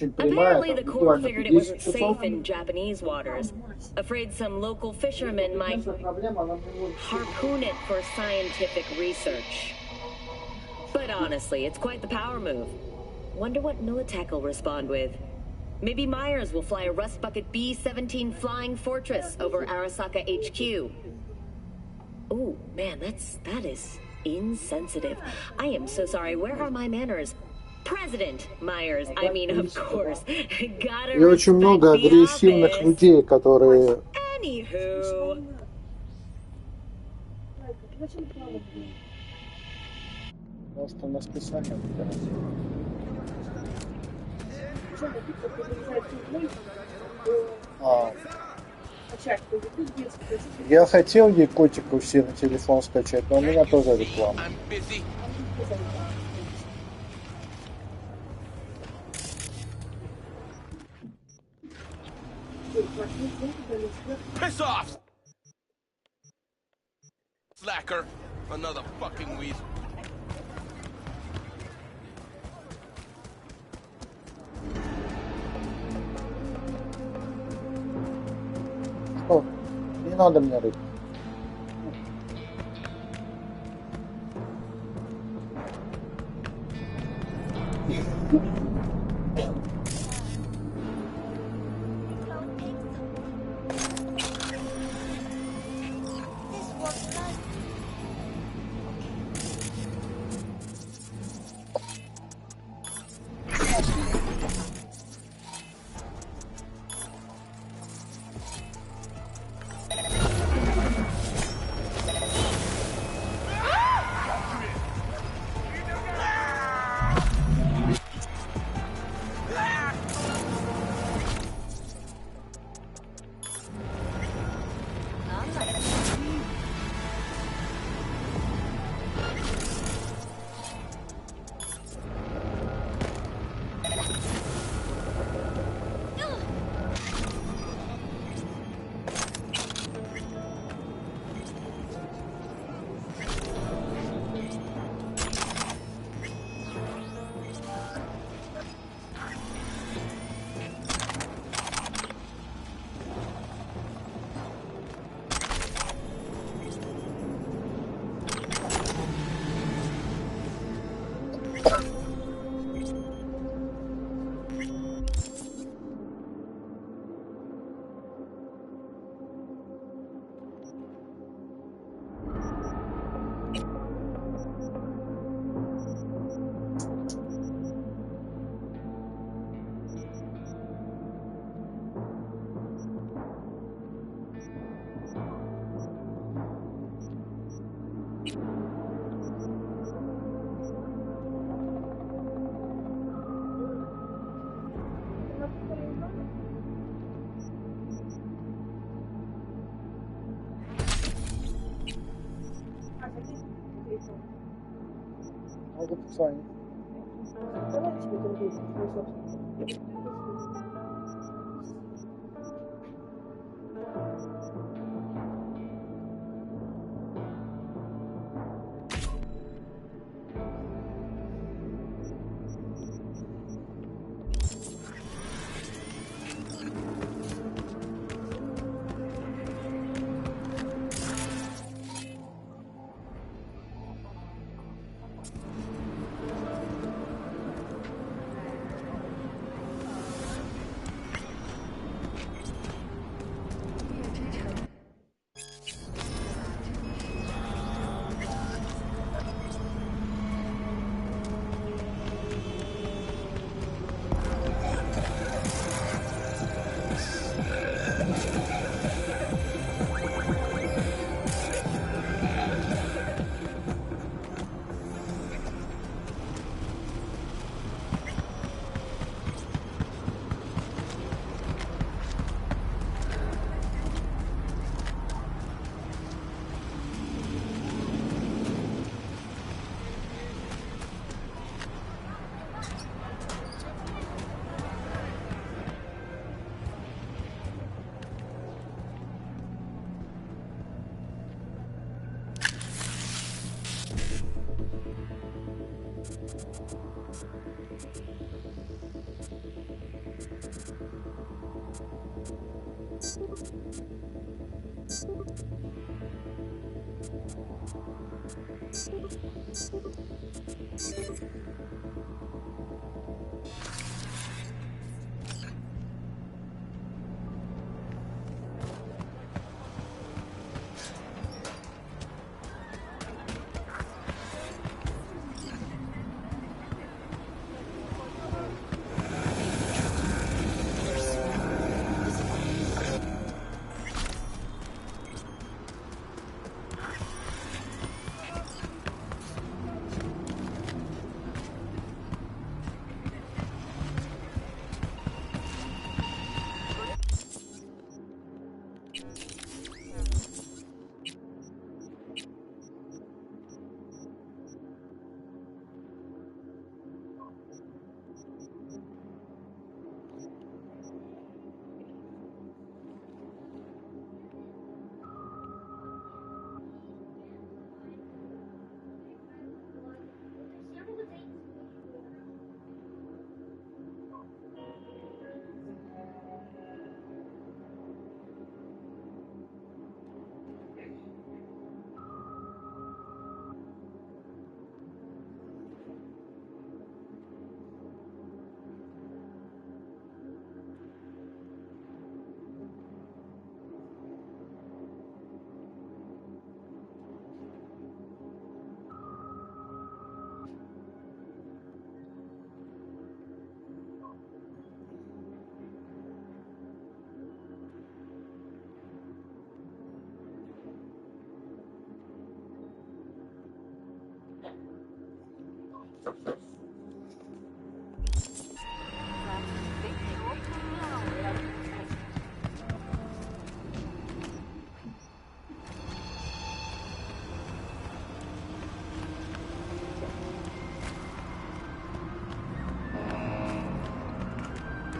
Apparently, the Corps figured it wasn't safe in Japanese waters. Afraid some local fishermen might harpoon it for scientific research. But honestly, it's quite the power move. Wonder what Militech will respond with. Maybe Myers will fly a Rust Bucket B-17 Flying Fortress over Arasaka HQ. Oh, man, that is insensitive. I am so sorry. Where are my manners? President Myers, I mean, of course. Gotta И очень много агрессивных людей, которые... Anywho. Просто на списание выбирать. Я хотел ей котику все на телефон скачать, но у меня тоже реклама. Piss off! Slacker, another fucking weasel. О, не надо мне рыбу. Могу позвонить.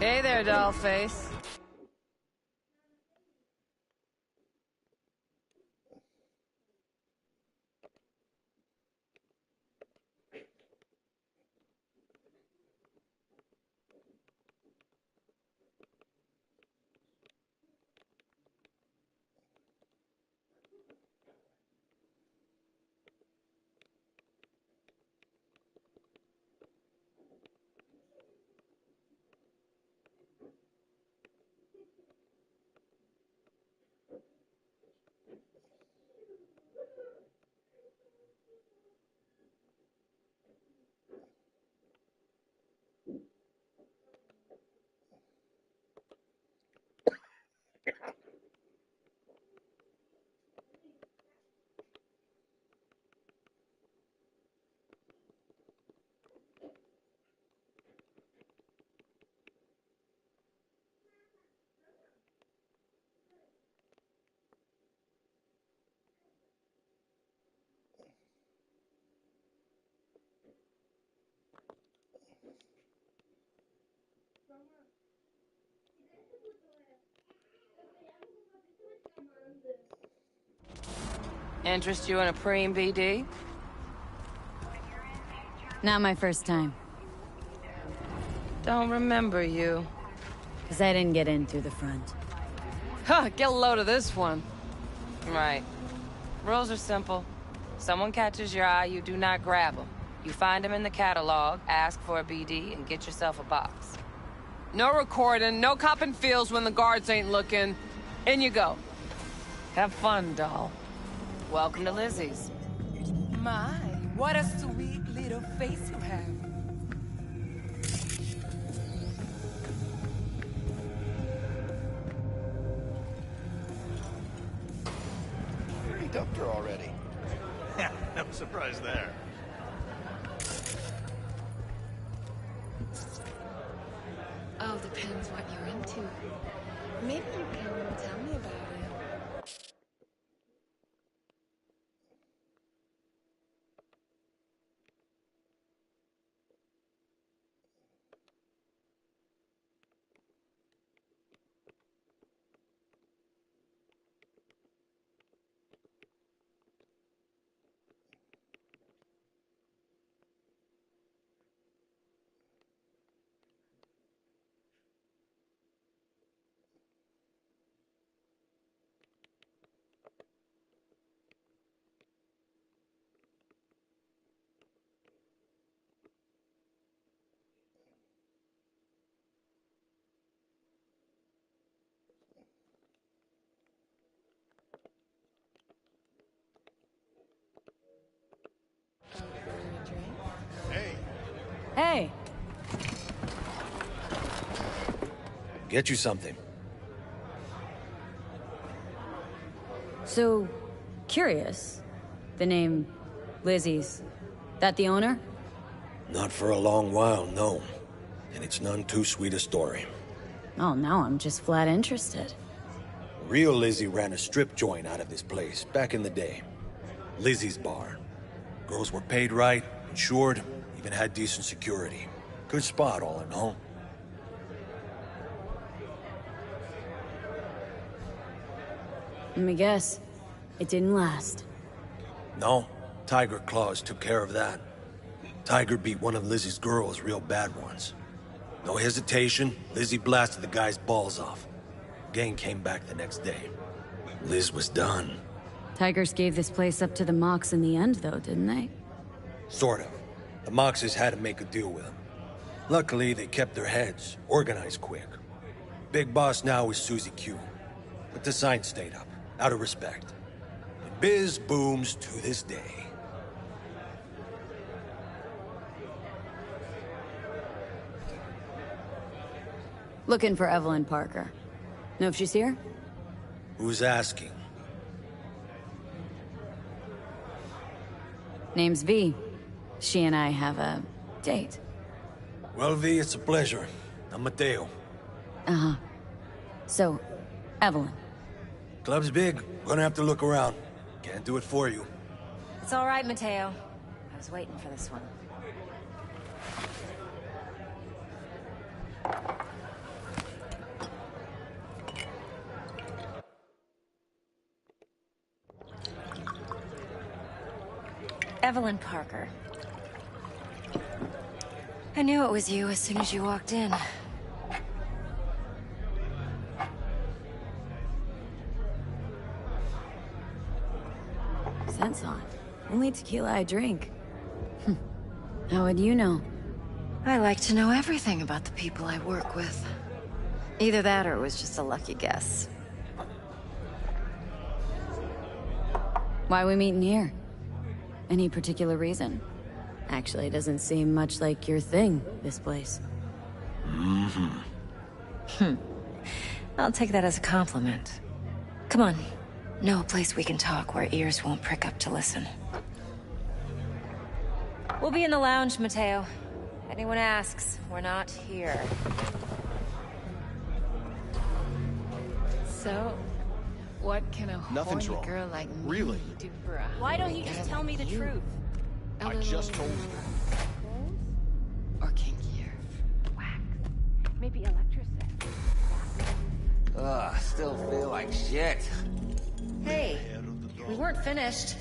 Hey there, dollface. Interest you in a preem BD? Not my first time. Don't remember you. Because I didn't get in through the front. Huh, get a load of this one. Right. Rules are simple. Someone catches your eye, you do not grab them. You find them in the catalog, ask for a BD, and get yourself a box. No recording, no copping feels when the guards ain't looking. In you go. Have fun, doll. Welcome to Lizzie's. My, what a sweet little face you have. He dumped her already. Yeah, no surprise there. Oh, depends what you're into. Maybe you can tell me about it. Hey, Get you something. so curious. The name Lizzie's. That the owner? Not for a long while, no. And it's none too sweet a story. Oh, now I'm just flat interested. Real Lizzie ran a strip joint out of this place back in the day. Lizzie's Bar. Girls were paid right, insured, even had decent security. Good spot, all in all. Let me guess. It didn't last. No, Tiger Claws took care of that. Tiger beat one of Lizzie's girls real bad once. No hesitation, Lizzie blasted the guy's balls off. Gang came back the next day. Liz was done. Tigers gave this place up to the Mox in the end, though, didn't they? Sort of. The Moxes had to make a deal with him. Luckily, they kept their heads, organized quick. Big boss now is Susie Q. But the sign stayed up, out of respect. And biz booms to this day. Looking for Evelyn Parker. Know if she's here? Who's asking? Name's V. She and I have a date. Well, V, it's a pleasure. I'm Mateo. Uh-huh. So, Evelyn. Club's big. Gonna have to look around. Can't do it for you. It's all right, Mateo. I was waiting for this one. Evelyn Parker. I knew it was you as soon as you walked in. Scent's on. Only tequila I drink. How would you know? I like to know everything about the people I work with. Either that or it was just a lucky guess. Why we meeting here? Any particular reason? Actually, it doesn't seem much like your thing, this place. I'll take that as a compliment. Come on. Know a place we can talk where ears won't prick up to listen. We'll be in the lounge, Mateo. Anyone asks, we're not here. So, what can a Nothing's horny wrong. girl like me Really? do for a Why don't you just tell me the truth? I just told you. or kinkier? Wax. Maybe electricity. Ugh, still feel like shit. Hey, we weren't finished.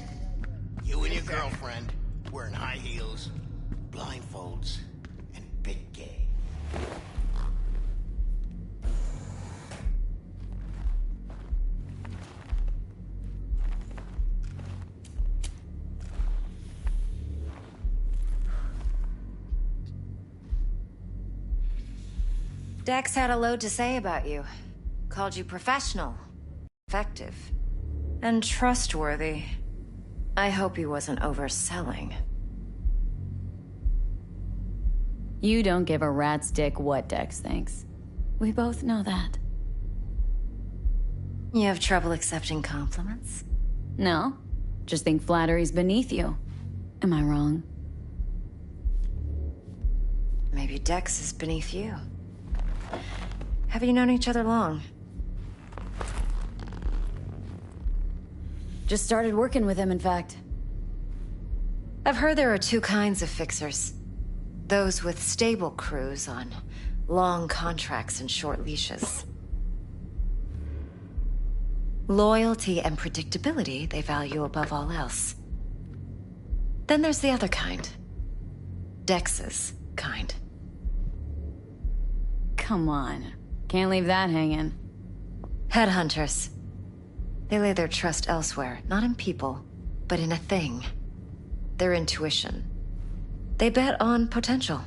You and your girlfriend, wearing high heels, blindfolds, and big gay. Dex had a load to say about you. Called you professional, effective, and trustworthy. I hope he wasn't overselling. You don't give a rat's dick what Dex thinks. We both know that. You have trouble accepting compliments? No, just think flattery's beneath you. Am I wrong? Maybe Dex is beneath you. Have you known each other long? Just started working with him, in fact. I've heard there are two kinds of fixers. Those with stable crews on long contracts and short leashes. Loyalty and predictability they value above all else. Then there's the other kind. Dex's kind. Come on. Can't leave that hanging. Headhunters. They lay their trust elsewhere, not in people, but in a thing. Their intuition. They bet on potential.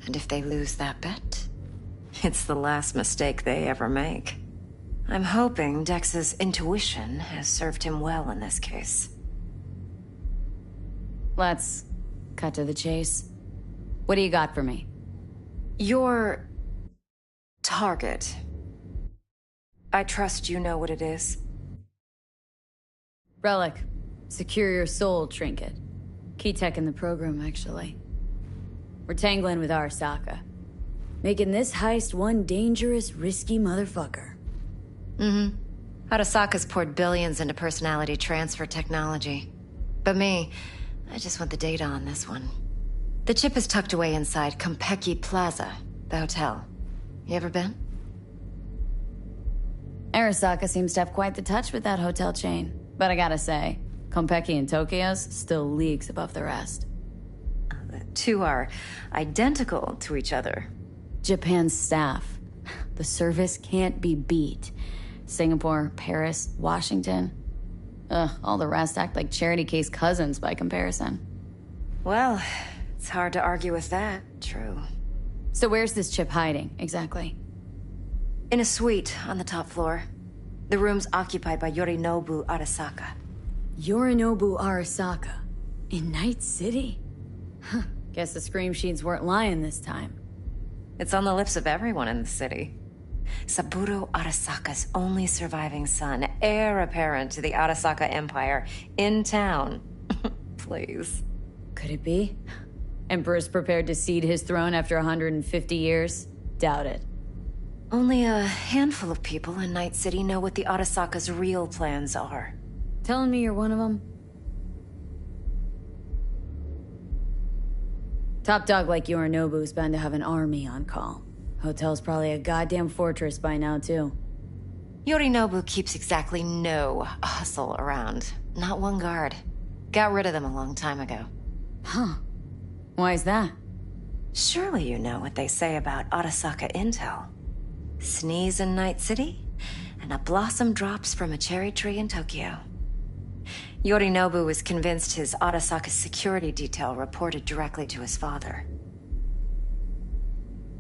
And if they lose that bet, it's the last mistake they ever make. I'm hoping Dex's intuition has served him well in this case. Let's cut to the chase. What do you got for me? Your target. I trust you know what it is. Relic. Secure your soul trinket. Key tech in the program, actually. We're tangling with Arasaka. Making this heist one dangerous, risky motherfucker. Mm-hmm. Arasaka's poured billions into personality transfer technology. But me, I just want the data on this one. The chip is tucked away inside Konpeki Plaza, the hotel. You ever been? Arasaka seems to have quite the touch with that hotel chain. But I gotta say, Konpeki in Tokyo's still leagues above the rest. The two are identical to each other. Japan's staff. The service can't be beat. Singapore, Paris, Washington. Ugh, all the rest act like charity case cousins by comparison. Well, it's hard to argue with that. True. So where's this chip hiding, exactly? In a suite on the top floor. The room's occupied by Yorinobu Arasaka. Yorinobu Arasaka? In Night City? Huh. Guess the scream sheets weren't lying this time. It's on the lips of everyone in the city. Saburo Arasaka's only surviving son, heir apparent to the Arasaka Empire, in town. Please. Could it be? Emperor's prepared to cede his throne after 150 years? Doubt it. Only a handful of people in Night City know what the Arasaka's real plans are. Telling me you're one of them? Top dog like Yorinobu's bound to have an army on call. Hotel's probably a goddamn fortress by now, too. Yorinobu keeps exactly no hustle around. Not one guard. Got rid of them a long time ago. Huh. Why's that? Surely you know what they say about Arasaka intel. Sneeze in Night City, and a blossom drops from a cherry tree in Tokyo. Yorinobu was convinced his Arasaka security detail reported directly to his father.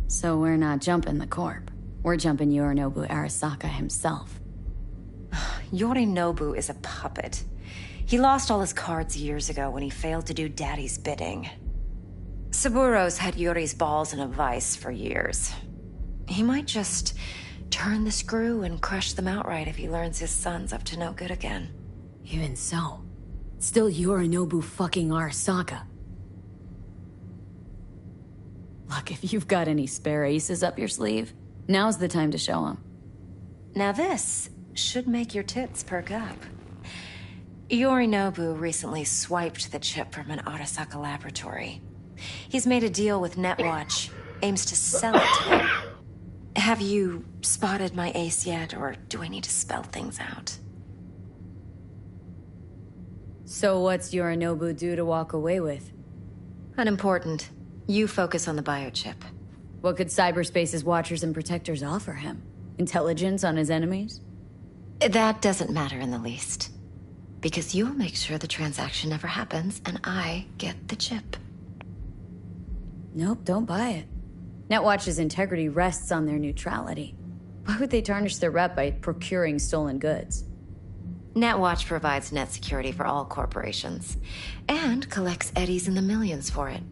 So we're not jumping the corp. We're jumping Yorinobu Arasaka himself. Yorinobu is a puppet. He lost all his cards years ago when he failed to do Daddy's bidding. Saburo's had Yori's balls in a vice for years. He might just turn the screw and crush them outright if he learns his son's up to no good again. Even so, still Yorinobu fucking Arasaka. Look, if you've got any spare aces up your sleeve, now's the time to show them. Now this should make your tits perk up. Yorinobu recently swiped the chip from an Arasaka laboratory. He's made a deal with Netwatch, aims to sell it to them. Have you spotted my ace yet, or do I need to spell things out? So what's Yorinobu due to walk away with? Unimportant. You focus on the biochip. What could cyberspace's watchers and protectors offer him? Intelligence on his enemies? That doesn't matter in the least. Because you'll make sure the transaction never happens, and I get the chip. Nope, don't buy it. Netwatch's integrity rests on their neutrality. Why would they tarnish their rep by procuring stolen goods? Netwatch provides net security for all corporations, and collects eddies in the millions for it.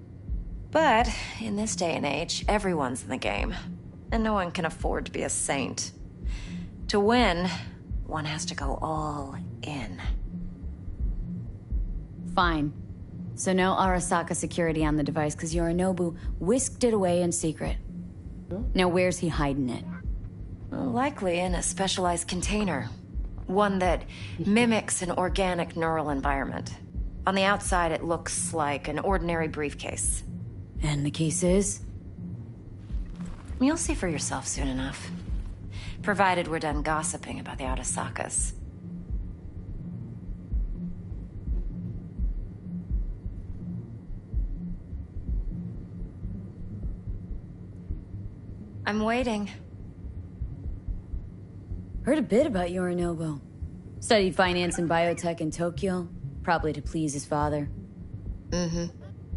But in this day and age, everyone's in the game, and no one can afford to be a saint. To win, one has to go all in. Fine. So no Arasaka security on the device because Yorinobu whisked it away in secret. Now where's he hiding it? Likely in a specialized container. One that mimics an organic neural environment. On the outside, it looks like an ordinary briefcase. And the case is? You'll see for yourself soon enough. Provided we're done gossiping about the Arasakas. I'm waiting. Heard a bit about Yorinobu. Studied finance and biotech in Tokyo, probably to please his father. Mm-hmm.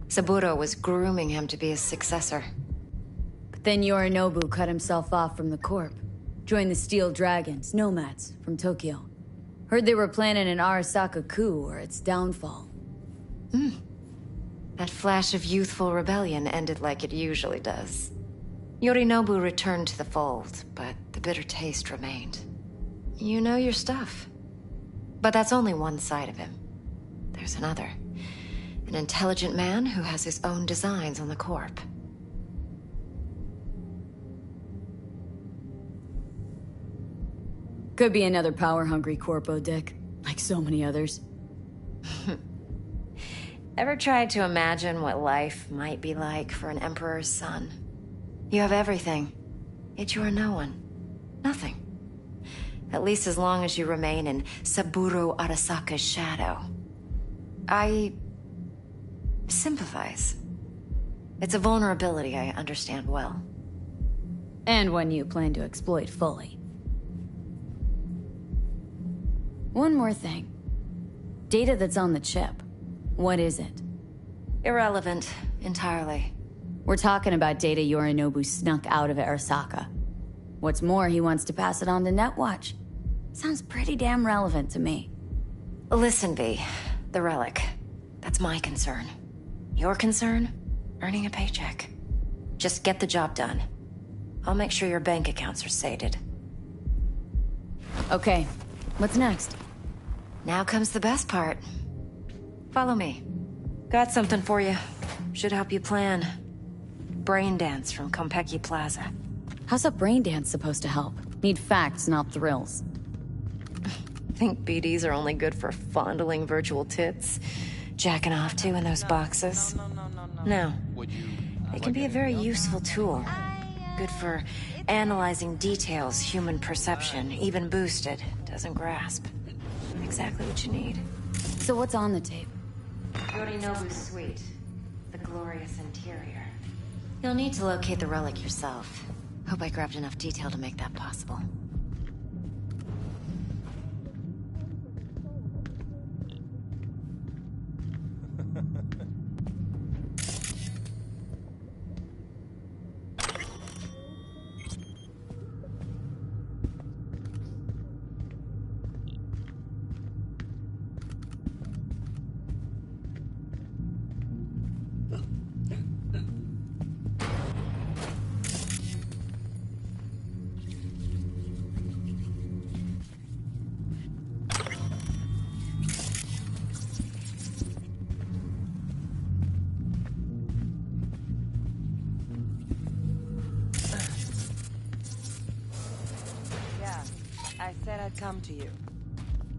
Saburo was grooming him to be his successor. But then Yorinobu cut himself off from the corp. Joined the Steel Dragons, nomads, from Tokyo. Heard they were planning an Arasaka coup or its downfall. That flash of youthful rebellion ended like it usually does. Yorinobu returned to the fold, but the bitter taste remained. You know your stuff. But that's only one side of him. There's another. An intelligent man who has his own designs on the Corp. Could be another power-hungry corpo, Dick. Like so many others. Ever tried to imagine what life might be like for an emperor's son? You have everything, yet you are no one. Nothing. At least as long as you remain in Saburo Arasaka's shadow. I sympathize. It's a vulnerability I understand well. And one you plan to exploit fully. One more thing. Data that's on the chip. What is it? Irrelevant, entirely. We're talking about data Yorinobu snuck out of Arasaka. What's more, he wants to pass it on to Netwatch. Sounds pretty damn relevant to me. Listen, V. The relic. That's my concern. Your concern? Earning a paycheck. Just get the job done. I'll make sure your bank accounts are sated. Okay. What's next? Now comes the best part. Follow me. Got something for you. Should help you plan. Brain dance from Konpeki Plaza. How's a brain dance supposed to help? Need facts, not thrills. Think BDs are only good for fondling virtual tits? Jacking off to in those boxes? No. It can be a very useful tool. Good for analyzing details human perception, even boosted, doesn't grasp. Exactly what you need. So what's on the tape? Yorinobu's suite. The glorious interior. You'll need to locate the relic yourself. Hope I grabbed enough detail to make that possible. I said I'd come to you.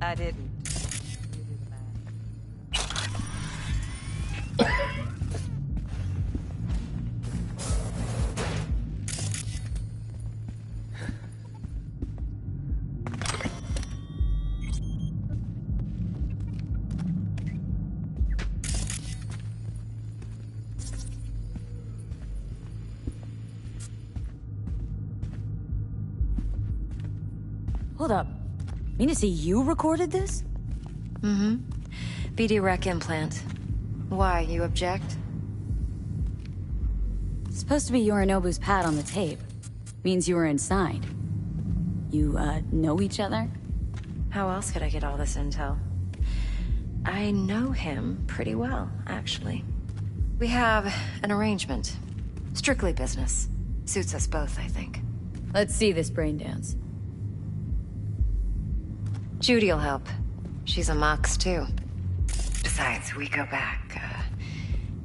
I didn't. You do the math. Hold up. Mean to say you recorded this? Mm-hmm. BD rec implant. Why, you object? It's supposed to be Yorinobu's pad on the tape. Means you were inside. You, know each other? How else could I get all this intel? I know him pretty well, actually. We have an arrangement. Strictly business. Suits us both, I think. Let's see this brain dance. Judy'll help. She's a Mox, too. Besides, we go back,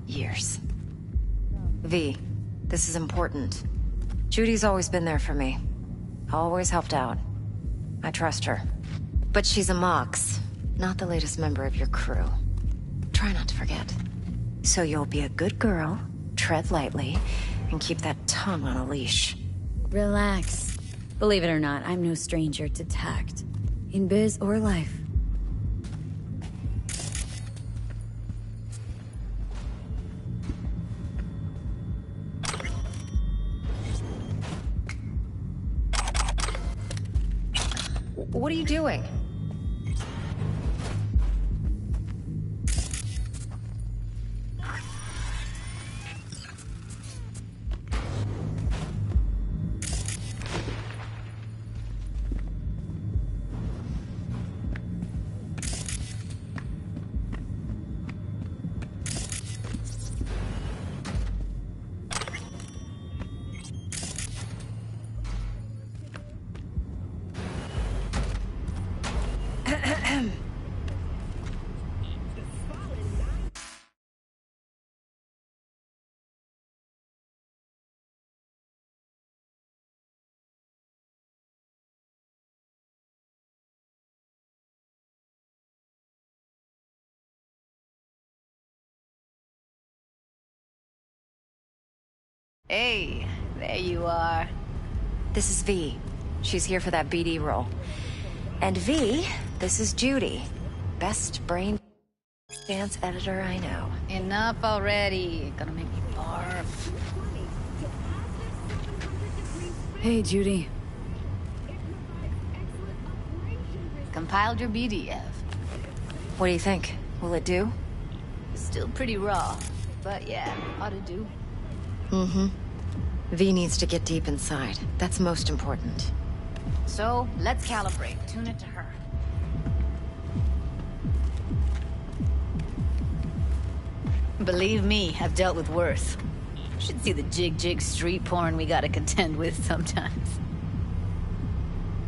years. V, this is important. Judy's always been there for me. Always helped out. I trust her. But she's a Mox, not the latest member of your crew. Try not to forget. So you'll be a good girl, tread lightly, and keep that tongue on a leash. Relax. Believe it or not, I'm no stranger to tact. In biz or life. What are you doing? Hey, there you are. This is V. She's here for that BD role. And V, this is Judy. Best brain dance editor I know. Enough already. Gonna make me barf. Hey, Judy. Compiled your BDF. What do you think? Will it do? It's still pretty raw, but yeah, ought to do. Mm-hmm. V needs to get deep inside. That's most important. So, let's calibrate. Tune it to her. Believe me, I've dealt with worse. Should see the jig street porn we gotta contend with sometimes.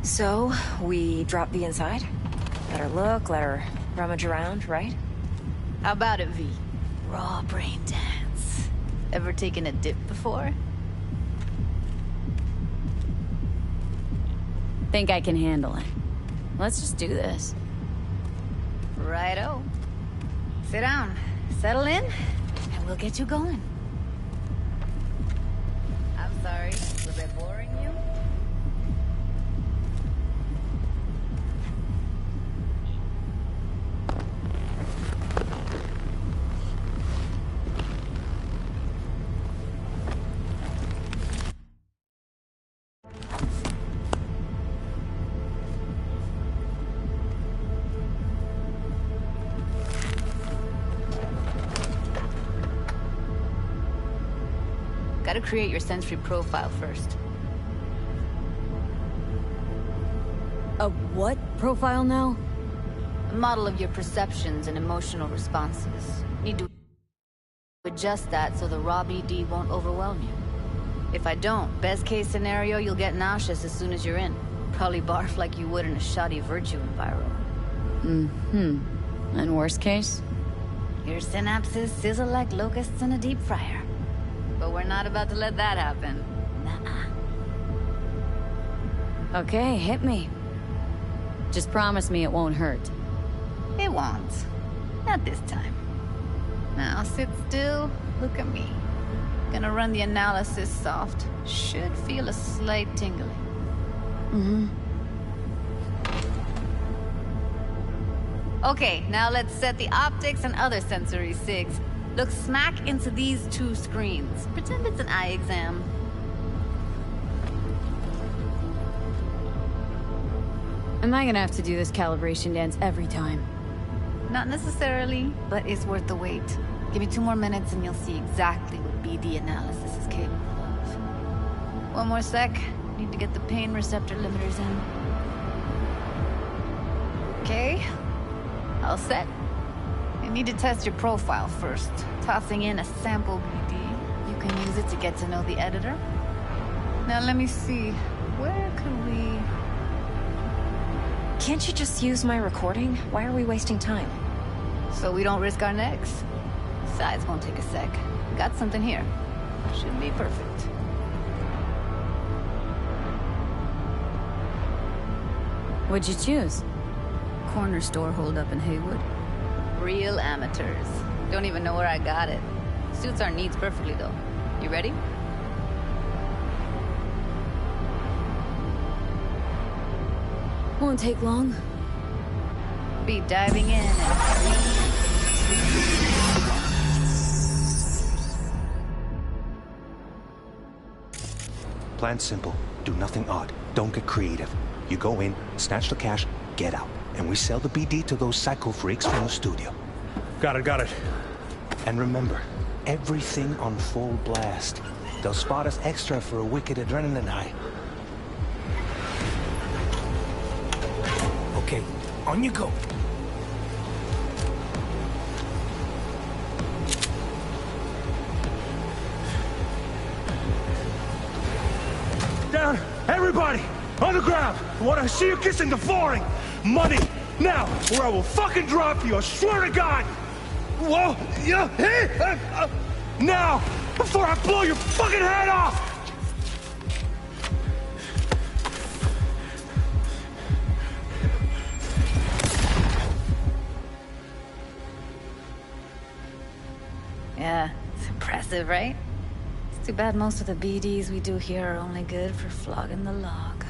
So, we drop V inside? Let her look, let her rummage around, right? How about it, V? Raw brain dance. Ever taken a dip before? Think I can handle it. Let's just do this. Righto. Sit down, settle in, and we'll get you going. I'm sorry, was I boring you? Gotta create your sensory profile first. A what profile now? A model of your perceptions and emotional responses. Need to adjust that so the raw BD won't overwhelm you. If I don't, best case scenario, you'll get nauseous as soon as you're in. Probably barf like you would in a shoddy virtue enviro. Mm-hmm. And worst case? Your synapses sizzle like locusts in a deep fryer. But we're not about to let that happen. Nuh-uh. Okay, hit me. Just promise me it won't hurt. It won't. Not this time. Now sit still, look at me. Gonna run the analysis soft. Should feel a slight tingling. Mm-hmm. Okay, now let's set the optics and other sensory sigs. Look smack into these two screens. Pretend it's an eye exam. Am I gonna have to do this calibration dance every time? Not necessarily, but it's worth the wait. Give me 2 more minutes and you'll see exactly what BD analysis is capable of. 1 more sec. Need to get the pain receptor limiters in. Okay. All set. You need to test your profile first. Tossing in a sample BD. You can use it to get to know the editor. Now let me see. Where could we... Can't you just use my recording? Why are we wasting time? So we don't risk our necks. Besides, won't take a sec. Got something here. Should be perfect. What'd you choose? Corner store holdup in Haywood. Real amateurs. Don't even know where I got it. Suits our needs perfectly, though. You ready? Won't take long. Be diving in Plan simple. Do nothing odd. Don't get creative. You go in, snatch the cash, get out. And we sell the BD to those psycho freaks from the studio. Got it. And remember, everything on full blast. They'll spot us extra for a wicked adrenaline high. Okay, on you go. Down! Everybody! On the ground! I want to see you kissing the flooring! Money! Now, or I will fucking drop you, I swear to God! Whoa, yeah, hey, now, before I blow your fucking head off! Yeah, it's impressive, right? It's too bad most of the BDs we do here are only good for flogging the log.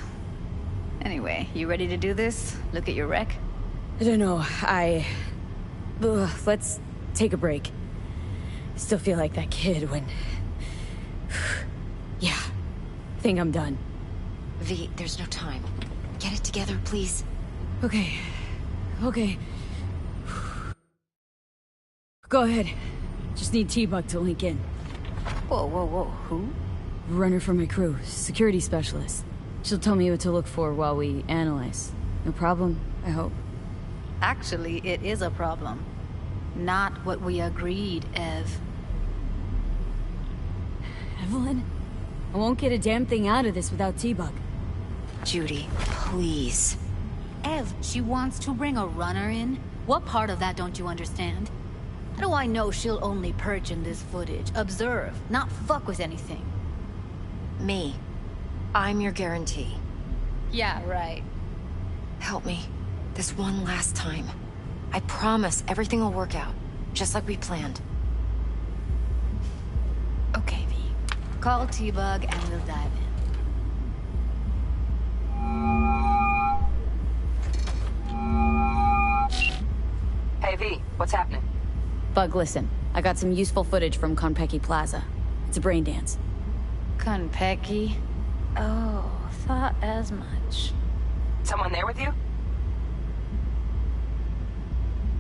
Anyway, you ready to do this? Look at your wreck? I don't know, let's take a break. Still feel like that kid when... Yeah, think I'm done. V, there's no time. Get it together, please. Okay. Go ahead. Just need T-Bug to link in. Whoa, who? Runner for my crew, security specialist. She'll tell me what to look for while we analyze. No problem, I hope. Actually, it is a problem. Not what we agreed, Ev. Evelyn? I won't get a damn thing out of this without T-Bug. Judy, please. Ev, she wants to bring a runner in? What part of that don't you understand? How do I know she'll only perch in this footage? Observe, not fuck with anything. Me. I'm your guarantee. Yeah, right. Help me. This one last time. I promise everything will work out. Just like we planned. Okay, V. Call T-Bug and we'll dive in. Hey, V. What's happening? Bug, listen. I got some useful footage from Konpeki Plaza. It's a brain dance. Konpeki? Oh, thought as much. Someone there with you?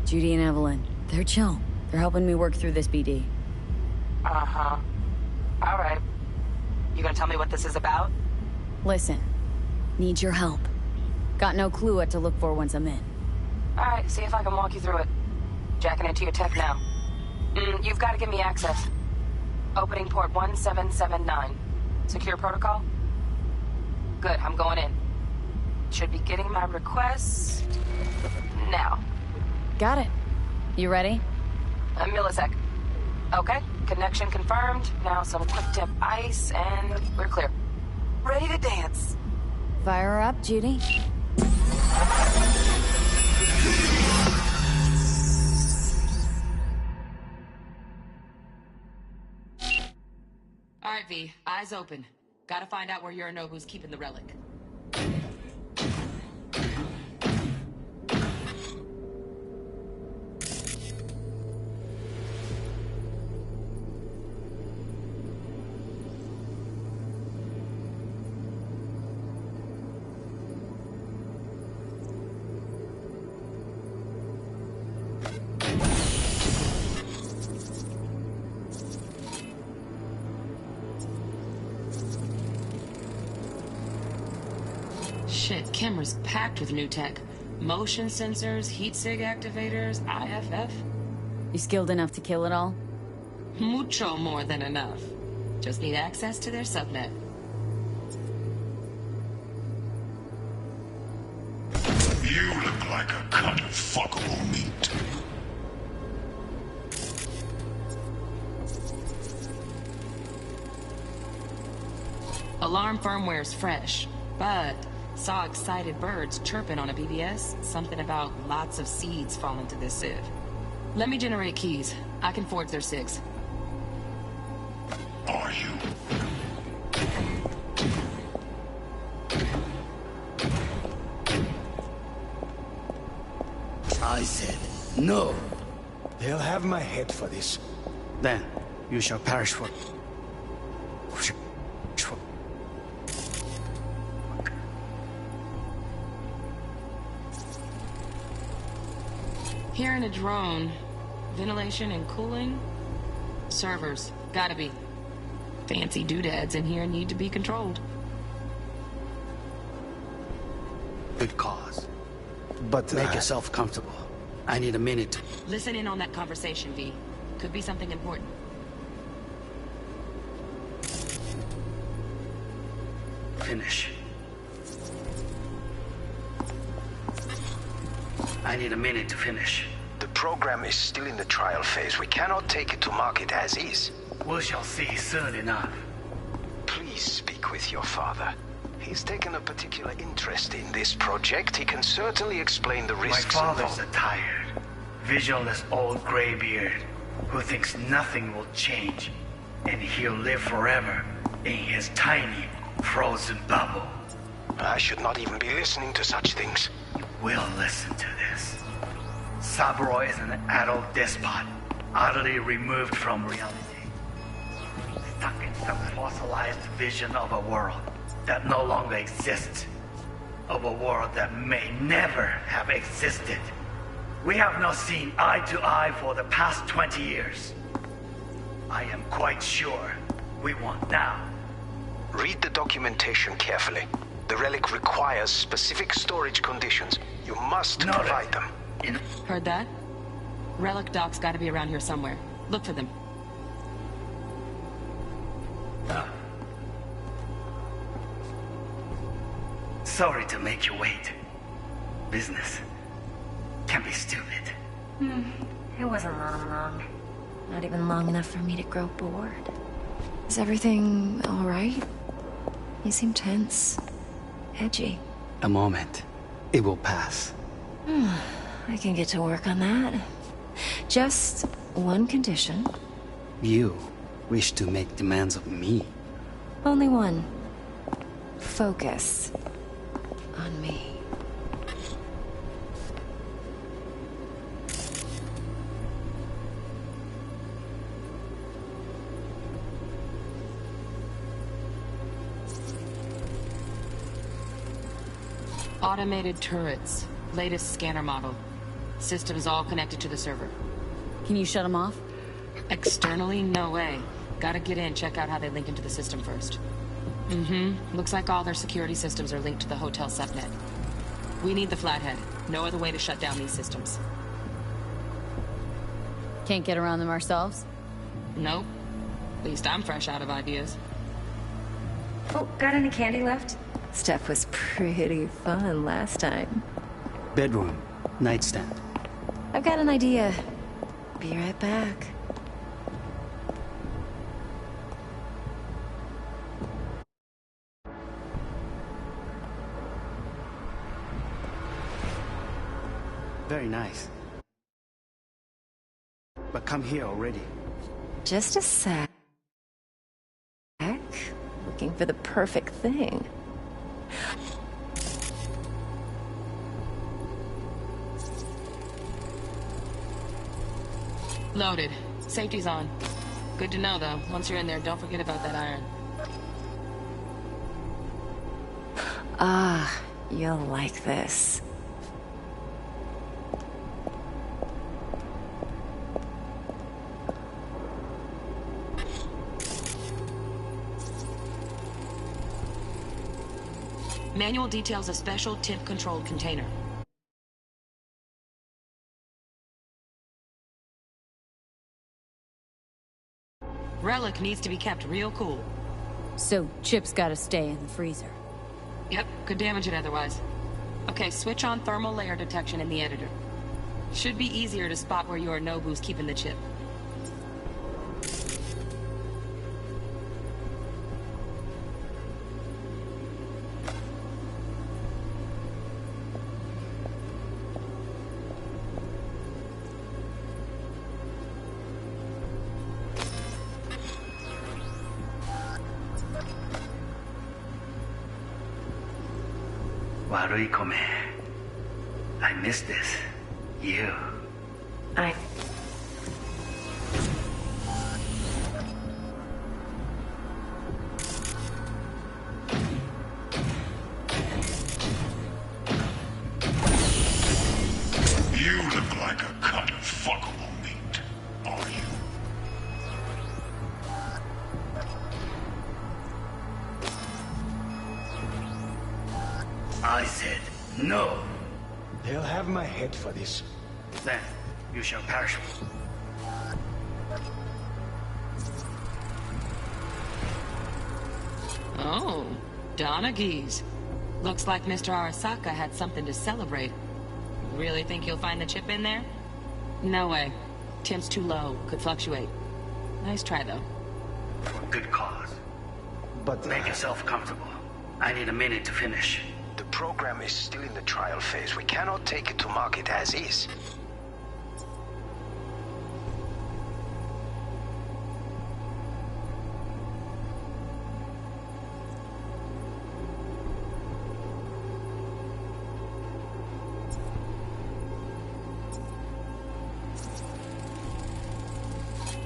Judy and Evelyn. They're chill. They're helping me work through this BD. Uh-huh. All right. You gonna tell me what this is about? Listen. Need your help. Got no clue what to look for once I'm in. All right, see if I can walk you through it. Jacking into your tech now. You've got to give me access. Opening port 1779. Secure protocol? Good, I'm going in. Should be getting my requests now. Got it. You ready? A millisec. Okay, connection confirmed. Now some quick tip ice and we're clear. Ready to dance. Fire her up, Judy. All right, V. Eyes open. Gotta find out where Yorinobu's keeping the relic. Shit, camera's packed with new tech. Motion sensors, heat sig activators, IFF. You skilled enough to kill it all? Mucho more than enough. Just need access to their subnet. You look like a cut of fuckable meat. Alarm firmware's fresh, but saw excited birds chirping on a BBS. Something about lots of seeds falling to this sieve. Let me generate keys. I can forge their SIGs. Are you? I said no. They'll have my head for this. Then you shall perish for... Hearing a drone. Ventilation and cooling? Servers. Gotta be. Fancy doodads in here need to be controlled. Good cause. But make yourself comfortable. I need a minute. Listen in on that conversation, V. Could be something important. Finish. I need a minute to finish. The program is still in the trial phase. We cannot take it to market as is. We shall see soon enough. Please speak with your father. He's taken a particular interest in this project. He can certainly explain the risks involved. My father's a tired, visionless old graybeard who thinks nothing will change, and he'll live forever in his tiny, frozen bubble. I should not even be listening to such things. You will listen to this. Saburo is an adult despot, utterly removed from reality. Stuck in some fossilized vision of a world that no longer exists. Of a world that may never have existed. We have not seen eye to eye for the past 20 years. I am quite sure we won't now. Read the documentation carefully. The relic requires specific storage conditions. You must provide them. Heard that? Relic docs gotta be around here somewhere. Look for them. Sorry to make you wait. Business can be stupid. It wasn't long. Not even long enough for me to grow bored. Is everything all right? You seem tense. Edgy. A moment. It will pass. I can get to work on that. Just one condition. You wish to make demands of me. Only one. Focus on me. Automated turrets. Latest scanner model. Systems all connected to the server. Can you shut them off? Externally, no way. Gotta get in, check out how they link into the system first. Looks like all their security systems are linked to the hotel subnet. We need the flathead. No other way to shut down these systems. Can't get around them ourselves? Nope. At least I'm fresh out of ideas. Oh, got any candy left? Stuff was pretty fun last time. Bedroom. Nightstand. I've got an idea. Be right back. Very nice. But come here already. Just a sec. Looking for the perfect thing. Loaded. Safety's on. Good to know, though. Once you're in there, don't forget about that iron. Ah, you'll like this. Manual details a special temp-controlled container. Relic needs to be kept real cool. So, Chip's gotta stay in the freezer. Yep, could damage it otherwise. Okay, switch on thermal layer detection in the editor. Should be easier to spot where Yorinobu's keeping the chip. Waruikome. I miss this. You. You look like a cut of fuckable meat, are you? I said no. They'll have my head for this. Then you shall perish. Oh, Donaghys. Looks like Mr. Arasaka had something to celebrate. Really think you'll find the chip in there? No way. Temp's too low. Could fluctuate. Nice try, though. For good cause. But make yourself comfortable. I need a minute to finish. The program is still in the trial phase. We cannot take it to market as is.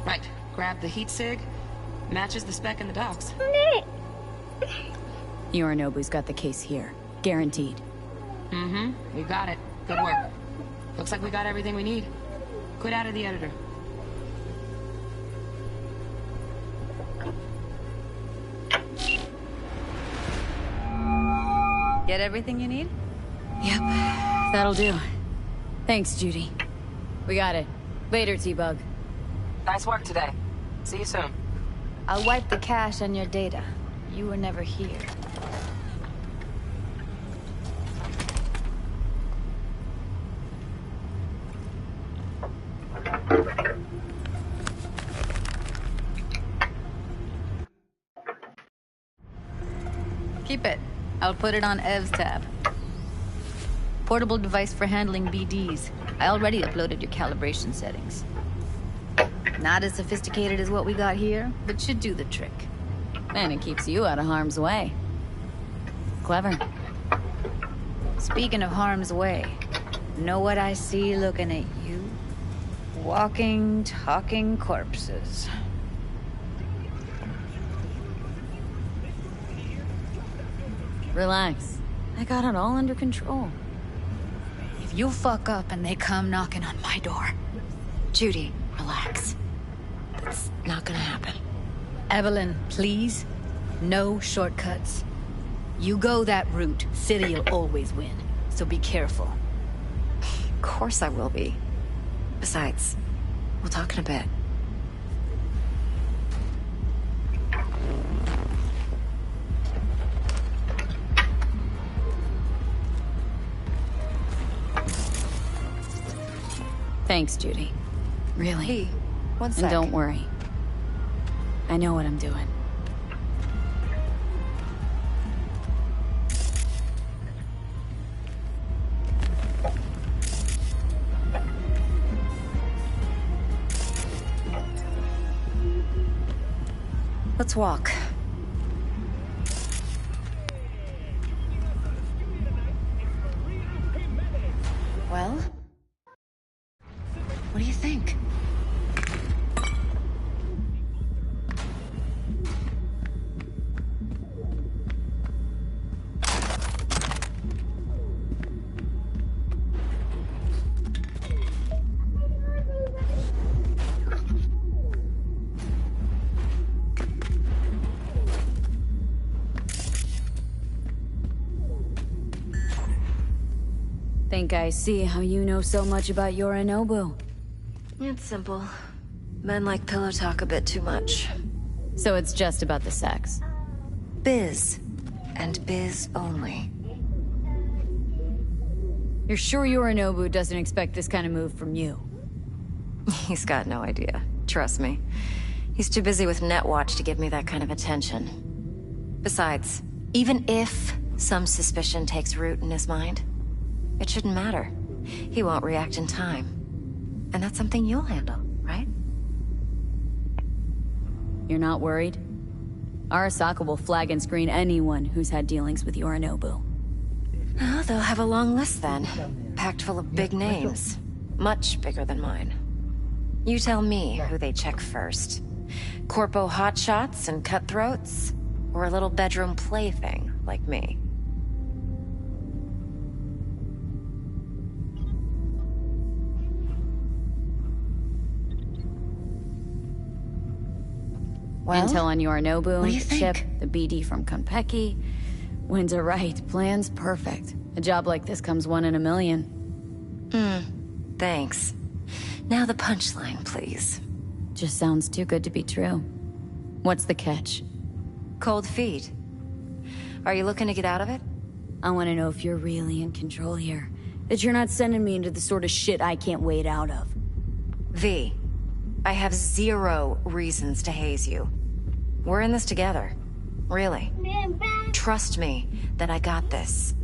Right. Grab the heat sig. Matches the spec in the docks. Yorinobu's got the case here. Guaranteed. Mm-hmm. We got it. Good work. Looks like we got everything we need. Quit out of the editor. Get everything you need? Yep. That'll do. Thanks, Judy. We got it. Later, T-Bug. Nice work today. See you soon. I'll wipe the cache on your data. You were never here. Keep it. I'll put it on Ev's tab. Portable device for handling BDs. I already uploaded your calibration settings. Not as sophisticated as what we got here, but should do the trick. And it keeps you out of harm's way. Clever. Speaking of harm's way, know what I see looking at you? Walking, talking corpses. Relax. I got it all under control. If you fuck up and they come knocking on my door... Judy, relax. That's not gonna happen. Evelyn, please. No shortcuts. You go that route, City'll always win. So be careful. Of course I will be. Besides, we'll talk in a bit. Thanks, Judy. Really. Hey, one sec. And don't worry. I know what I'm doing. Let's walk. Well? What do you think? Think I see how you know so much about Yorinobu. It's simple. Men like pillow talk a bit too much. So it's just about the sex. Biz. And biz only. You're sure Yorinobu doesn't expect this kind of move from you? He's got no idea. Trust me. He's too busy with Netwatch to give me that kind of attention. Besides, even if some suspicion takes root in his mind, it shouldn't matter. He won't react in time. And that's something you'll handle, right? You're not worried? Arasaka will flag and screen anyone who's had dealings with Yorinobu. Oh, they'll have a long list then. Packed full of big names. Much bigger than mine. You tell me who they check first. Corpo hotshots and cutthroats? Or a little bedroom plaything like me? Well, intel on Yorinobu, what do you the chip, think? the BD from Konpeki. Winds right, plan's perfect. A job like this comes 1 in a million. Thanks. Now the punchline, please. Just sounds too good to be true. What's the catch? Cold feet. Are you looking to get out of it? I want to know if you're really in control here, That you're not sending me into the sort of shit I can't wade out of. V, I have 0 reasons to haze you. We're in this together. Really. Trust me that I got this.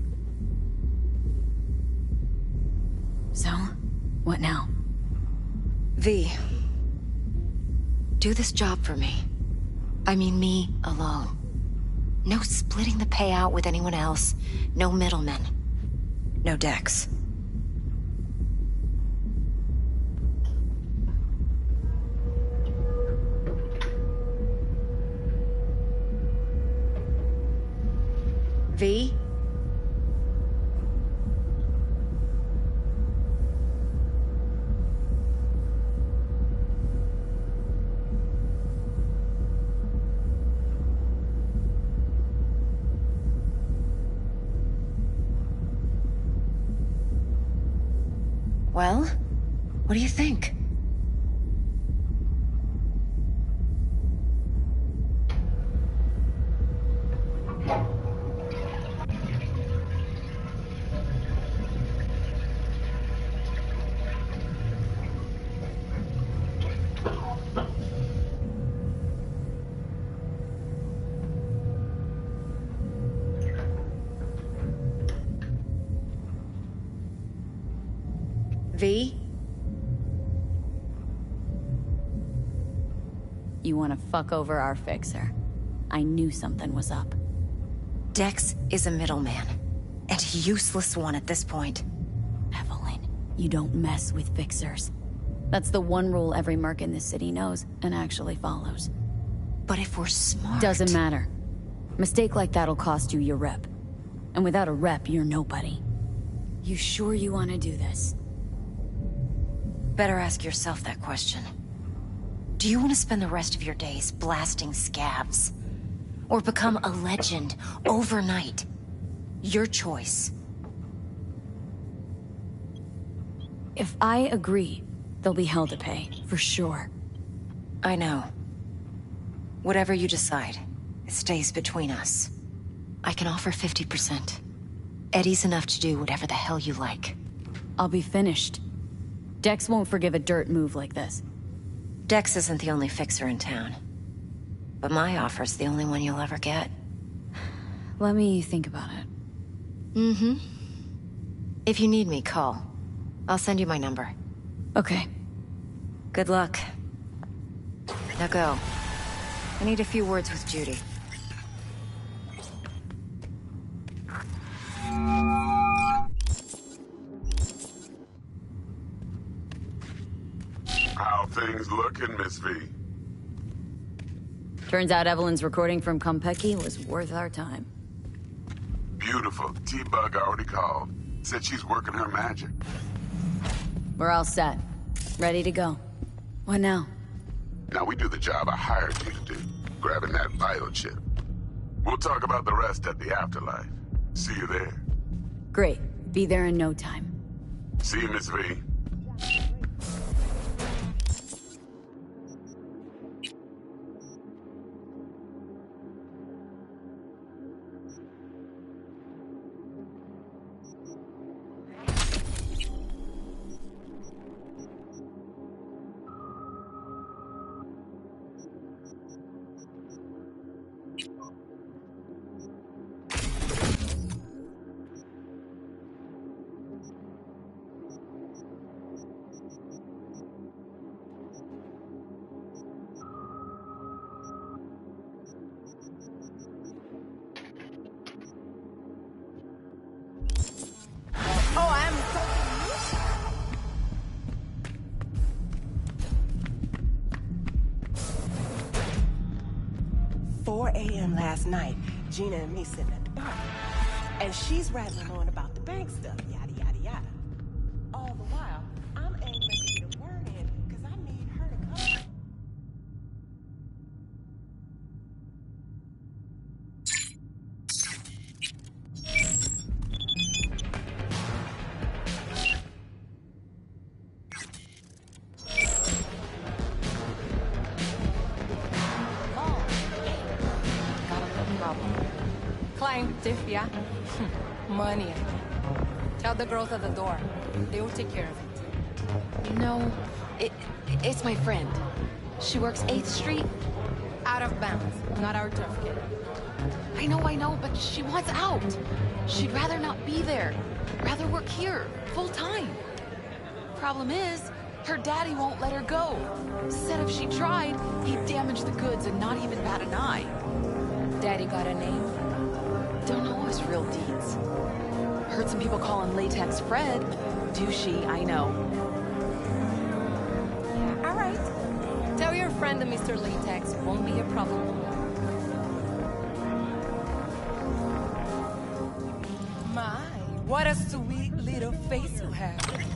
So, what now? V, do this job for me. I mean me alone. No splitting the payout with anyone else. No middlemen. No Dex. V? Well, what do you think? V? You want to fuck over our fixer. I knew something was up. Dex is a middleman. And a useless one at this point. Evelyn, you don't mess with fixers. That's the one rule every merc in this city knows and actually follows. But if we're smart... Doesn't matter. Mistake like that'll cost you your rep. And without a rep, you're nobody. You sure you want to do this? Better ask yourself that question. Do you want to spend the rest of your days blasting scavs? Or become a legend overnight? Your choice. If I agree, there'll be hell to pay, for sure. I know. Whatever you decide, it stays between us. I can offer 50%. Eddie's enough to do whatever the hell you like. I'll be finished. Dex won't forgive a dirt move like this. Dex isn't the only fixer in town. But my offer's the only one you'll ever get. Let me think about it. Mm-hmm. If you need me, call. I'll send you my number. Okay. Good luck. Now go. I need a few words with Judy. How things looking, Miss V? Turns out Evelyn's recording from Konpeki was worth our time. Beautiful. T-Bug already called. Said she's working her magic. We're all set. Ready to go. What now? Now we do the job I hired you to do. Grabbing that vital chip. We'll talk about the rest at the afterlife. See you there. Great. Be there in no time. See you, Miss V. Oh, I'm so... 4 a.m. last night, Gina and me sitting at the bar. And she's rattling on about the bank stuff, yada, yada, yada. All the while, I'm angling to get a word in because I need her to come. Klein, Diff, ja? Money. Tell the girls at the door. They will take care of it. No, it's my friend. She works 8th Street. Out of bounds. Not our turf, kid. I know, but she wants out. She'd rather not be there. Rather work here, full time. Problem is, her daddy won't let her go. Said if she tried, he'd damage the goods and not even bat an eye. Daddy got a name? Don't know his real deeds. Heard some people call him Latex Fred. Douchey, I know. Yeah, all right. Tell your friend that Mr. Latex won't be a problem. My, what a sweet little face you have.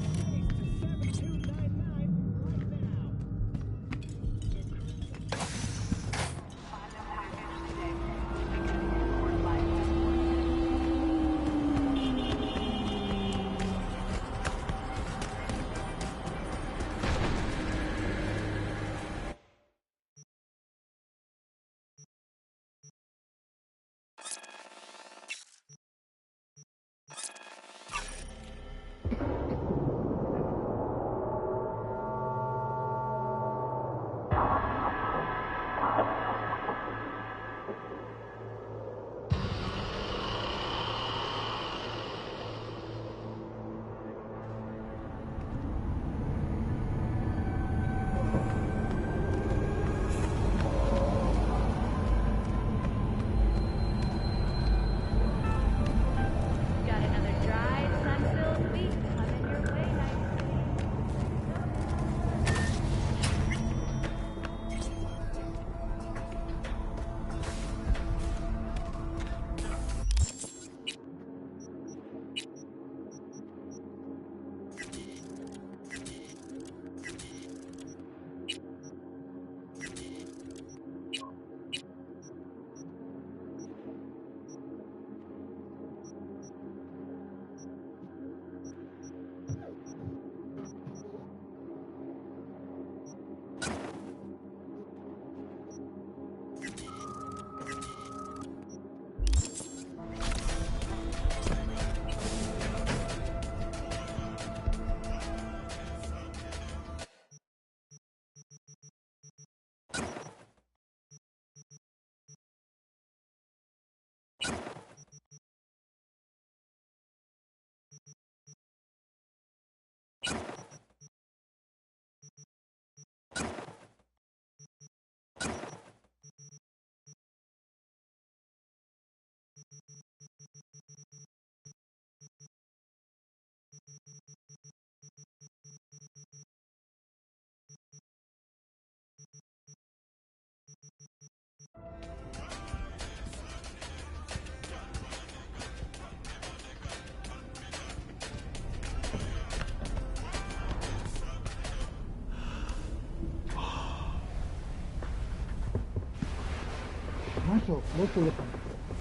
Нашел? Вот телефон.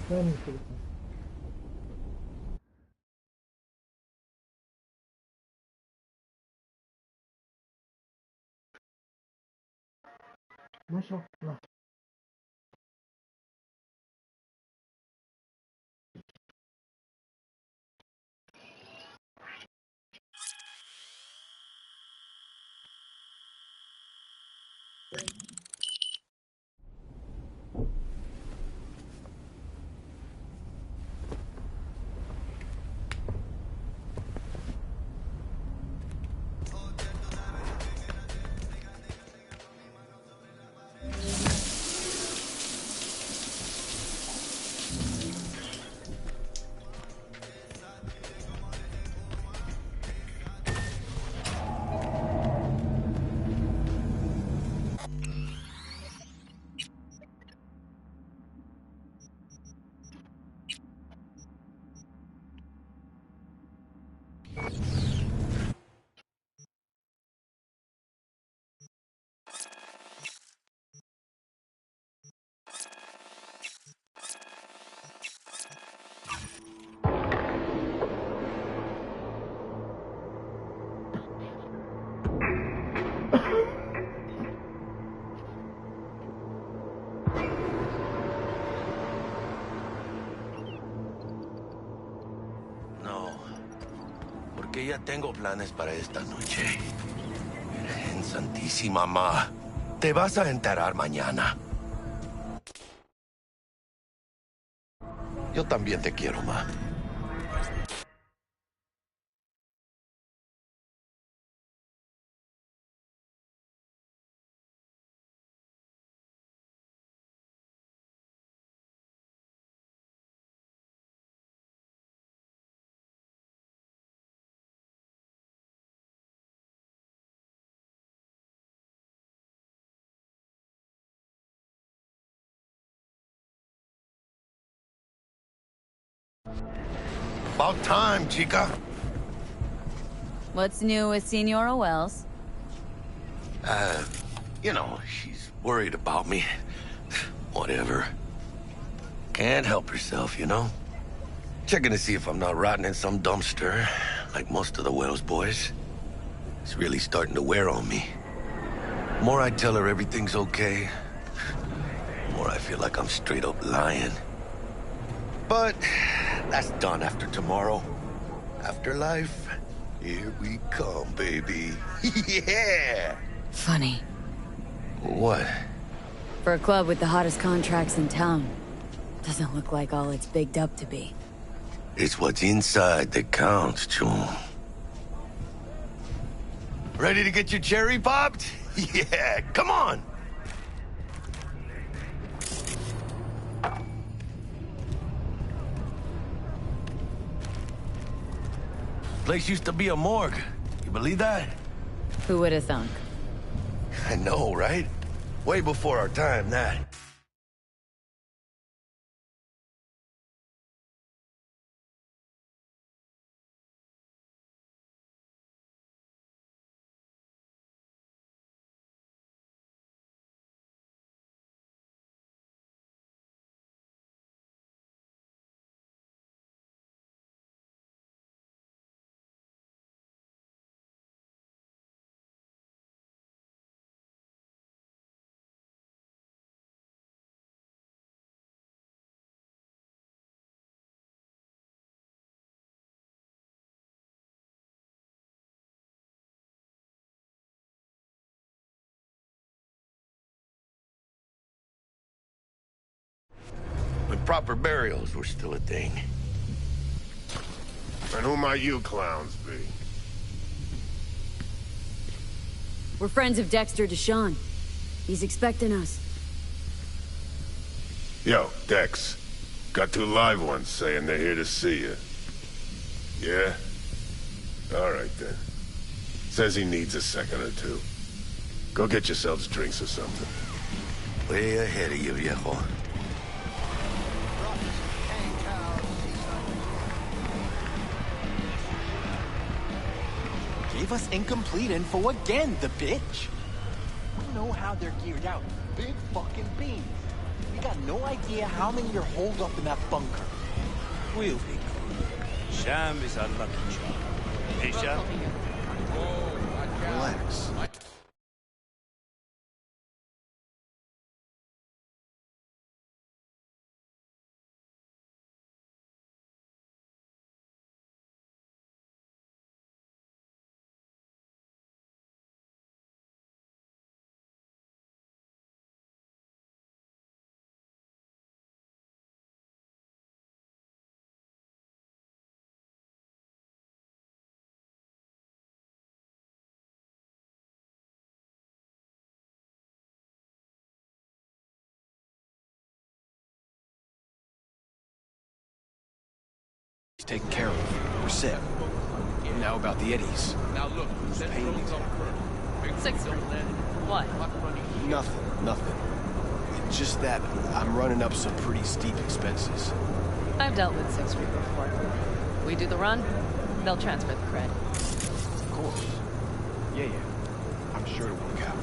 Дай мне телефон. Нашел? На. porque ya tengo planes para esta noche. En Santísima Ma, te vas a enterar mañana. Yo también te quiero, Ma. About time, chica. What's new with Senora Wells? You know, she's worried about me. Whatever. Can't help herself, you know? Checking to see if I'm not rotting in some dumpster, like most of the Wells boys. It's really starting to wear on me. The more I tell her everything's okay, the more I feel like I'm straight up lying. But that's done after tomorrow. Afterlife, here we come, baby. Yeah! Funny. What? For a club with the hottest contracts in town, doesn't look like all it's bigged up to be. It's what's inside that counts, June. Ready to get your cherry popped? Yeah, come on! Place used to be a morgue. You believe that? Who would have thunk? I know, right? Way before our time, that. When proper burials were still a thing. And who might you clowns be? We're friends of Dexter Deshawn. He's expecting us. Yo, Dex. Got 2 live ones saying they're here to see you. Yeah? All right, then. Says he needs a second or 2. Go get yourselves drinks or something. Way ahead of you, viejo. Gave us incomplete info again, the bitch. We know how they're geared out. Big fucking beans. We got no idea how many are holed up in that bunker. We'll be cool. Sham is our lucky charm. Hey, Sham? Relax. He's taken care of. We're set. Now about the Eddies. Now look, Six. What? Nothing. It's just that I'm running up some pretty steep expenses. I've dealt with 6 Street before. We do the run, they'll transfer the credit. Of course. Yeah. I'm sure it'll work out.